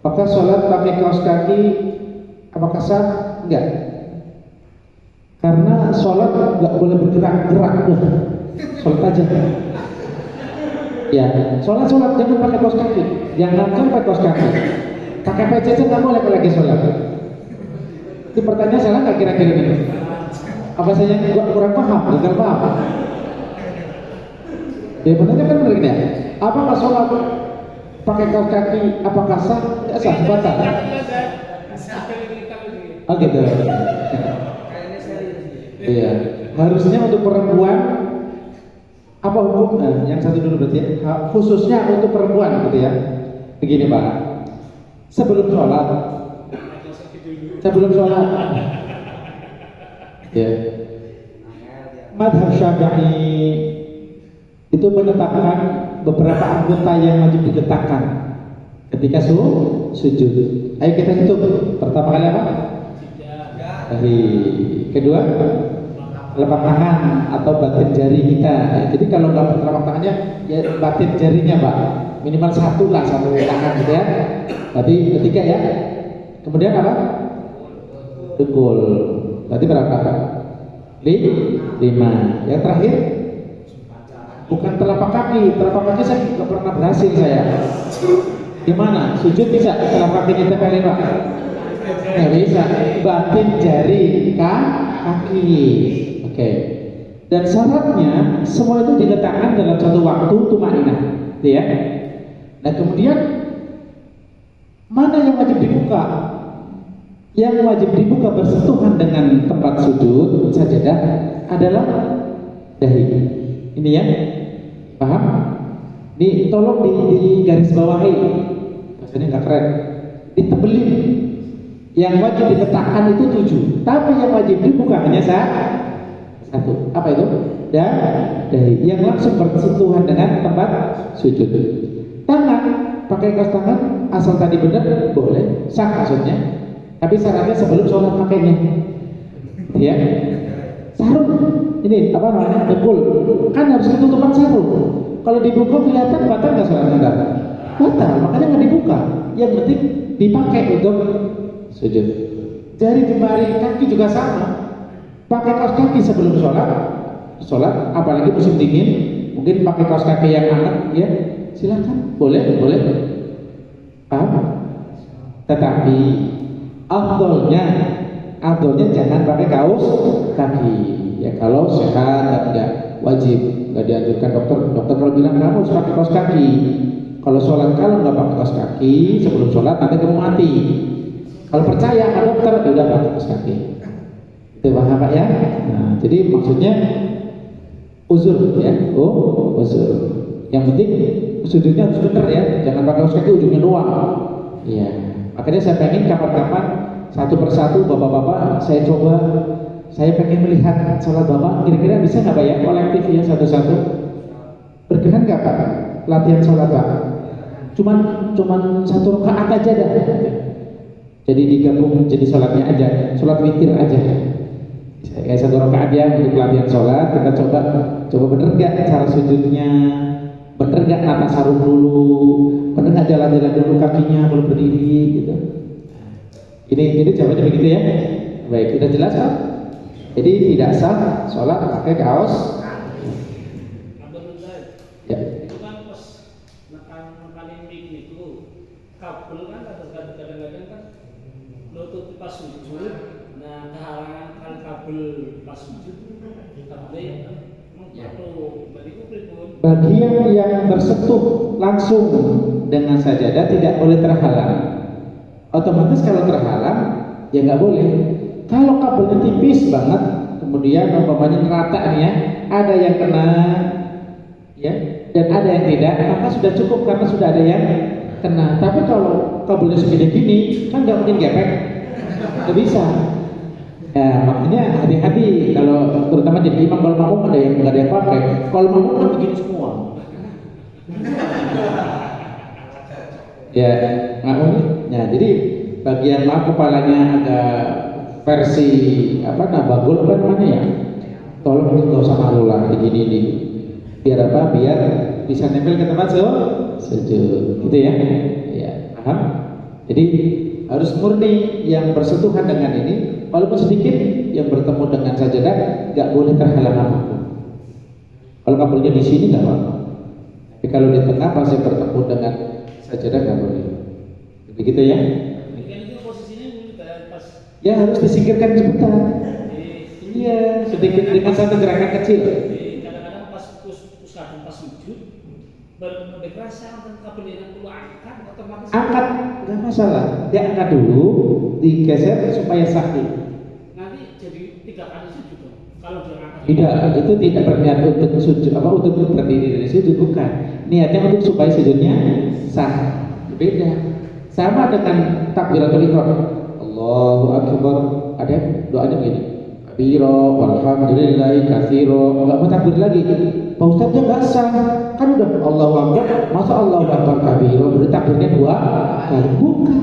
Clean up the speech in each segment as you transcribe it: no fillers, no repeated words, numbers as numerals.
Apakah sholat pakai kaos kaki apakah sah? Enggak. Karena sholat nggak boleh bergerak-gerak tuh. Sholat aja. Ya, sholat jangan pakai kaos kaki. Jangan pakai kaos kaki. Pakai PCC nggak boleh kalau lagi sholat. Itu pertanyaan salah nggak kira-kira ini? Apa saya gua kurang paham? Gagal paham? Ya pertanyaan kan benar ya. Apakah sholat pakai kaos kaki apakah sah? Tidak sah, batal. Oh gitu. Iya. Harusnya untuk perempuan apa hukumnya? Yang satu dulu berarti ya. Khususnya untuk perempuan gitu ya. Begini Pak. Sebelum sholat ya. Madhab Syafi'i itu menetapkan beberapa anggota yang wajib diletakkan ketika sujud. Ayo kita hitung. Pertama kali apa? Dari kedua telapak tangan atau batin jari kita. Jadi kalau nggak telapak tangannya ya batin jarinya Pak. Minimal satu tangan gitu ya. Berarti ketiga ya. Kemudian apa? Dengkul. Berarti berapa? 5. Yang terakhir bukan telapak kaki saya nggak pernah berhasil saya. Gimana? Sujud bisa telapak kaki ditempelin Pak? Nggak bisa. Batin jari kaki. Oke. Dan syaratnya semua itu diletakkan dalam satu waktu tumaninah, gitu ya. Nah kemudian mana yang wajib dibuka? Yang wajib dibuka bersentuhan dengan tempat sujud sajadah adalah dahi. Ini ya, paham? Tolong di garis bawahi. Bahasanya nggak keren. Ditebelin. Yang wajib diletakkan itu 7, tapi yang wajib dibuka hanya 1. Apa itu? Dahi. Yang langsung bersentuhan dengan tempat sujud. Tangan, pakai kaos tangan asal tadi benar boleh, sah maksudnya. Tapi syaratnya sebelum sholat pakainya, ya. Sarung, ini apa namanya? Dengkul, kan harus ketutupan sarung. Kalau dibuka kelihatan batal nggak sholat Anda? Batal, makanya nggak dibuka. Yang penting dipakai untuk sujud. Jari jemari kaki juga sama. Pakai kaos kaki sebelum sholat, apalagi musim dingin, mungkin pakai kaos kaki yang hangat, ya. Silakan, boleh. Paham? Tetapi afdolnya jangan pakai kaos kaki. Ya kalau sehat dan tidak wajib, nggak dianjurkan dokter kalau bilang kamu harus pakai kaos kaki. Kalau sholat kalau nggak pakai kaos kaki sebelum sholat nanti kamu mati. Kalau percaya sama dokter udah pakai kaos kaki. Itu paham Pak ya? Nah, jadi maksudnya uzur ya, uzur. Yang penting sujudnya harus benar ya, jangan pakai kaos kaki ujungnya doang. Iya. Makanya saya pengen kapan-kapan satu persatu bapak-bapak saya pengen melihat sholat bapak. Kira-kira bisa nggak Pak ya kolektif ya satu-satu? Berkenan nggak Pak latihan sholat Pak? Cuman 1 rakaat aja dah. Jadi digabung jadi sholatnya aja, sholat witir aja. Kayak 1 rakaat ya untuk latihan sholat. Kita coba bener nggak cara sujudnya? Bener nggak nata sarung dulu? Bener nggak jalan-jalan dulu kakinya kalau berdiri gitu? Ini jawabannya begitu ya. Baik, sudah jelas Pak? Jadi tidak sah sholat pakai kaos. Ya. Itu kan pas nekanin mic itu kabel kan kadang-kadang kan nutup pas sujud. Nah kehalangan kabel pas sujud kabelnya bagian yang bersentuh langsung dengan sajadah tidak boleh terhalang. Otomatis kalau terhalang ya nggak boleh. Kalau kabelnya tipis banget, kemudian umpamanya rata nih ya, ada yang kena ya dan ada yang tidak, maka sudah cukup karena sudah ada yang kena. Tapi kalau kabelnya segede gini kan nggak mungkin gepek, nggak bisa. Ya, makanya hati-hati kalau terutama jadi imam. Kalau makmum ada yang nggak ada yang pakai. Kalau makmum kan begini semua. Ya, makmum. Ya, jadi bagian kepalanya agak versi nabagul apa namanya ya. Tolong nggak usah malu lah begini. Biar apa? Biar bisa nempel ke tempat sujud. Gitu ya. Ya, paham? Jadi harus murni yang bersentuhan dengan ini, walaupun sedikit yang bertemu dengan sajadah, nggak boleh terhalang apapun. Kalau kabelnya di sini nggak apa-apa, tapi kalau di tengah pasti bertemu dengan sajadah nggak boleh. Begitu ya? Kan itu posisinya kita pas Ya harus disingkirkan sebentar. di Iya, sedikit dengan satu gerakan kecil. kadang-kadang pas usaha pas sujud berkerasa kan kabel yang perlu angkat otomatis Angkat nggak masalah, dia angkat dulu, digeser supaya sahih. nanti jadi 3 kali sujud dong. Kalau dia angkat Tidak, itu tidak berniat untuk sujud, untuk berdiri dari sujud, bukan. Niatnya untuk supaya sujudnya sah. Beda. Sama dengan takbiratul ihram. Allahu akbar. Ada doanya begini. Kabiro, walhamdulillahi katsiro. Enggak mau takbir lagi. Pak Ustadznya nggak sah. Kan udah Allahu akbar. Masa Allahu akbar kabiro berarti takbirnya 2 kali. Bukan.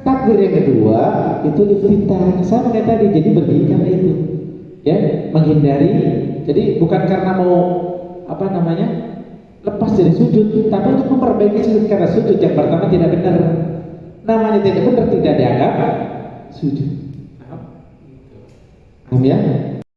Takbir yang kedua itu iftitah. Sama kayak tadi. Jadi berdiri karena itu. Ya, menghindari. Jadi bukan karena mau lepas dari sujud, tapi untuk memperbaiki sujud, karena sujud yang pertama tidak benar. Namanya tidak benar, tidak dianggap sujud. Paham ya?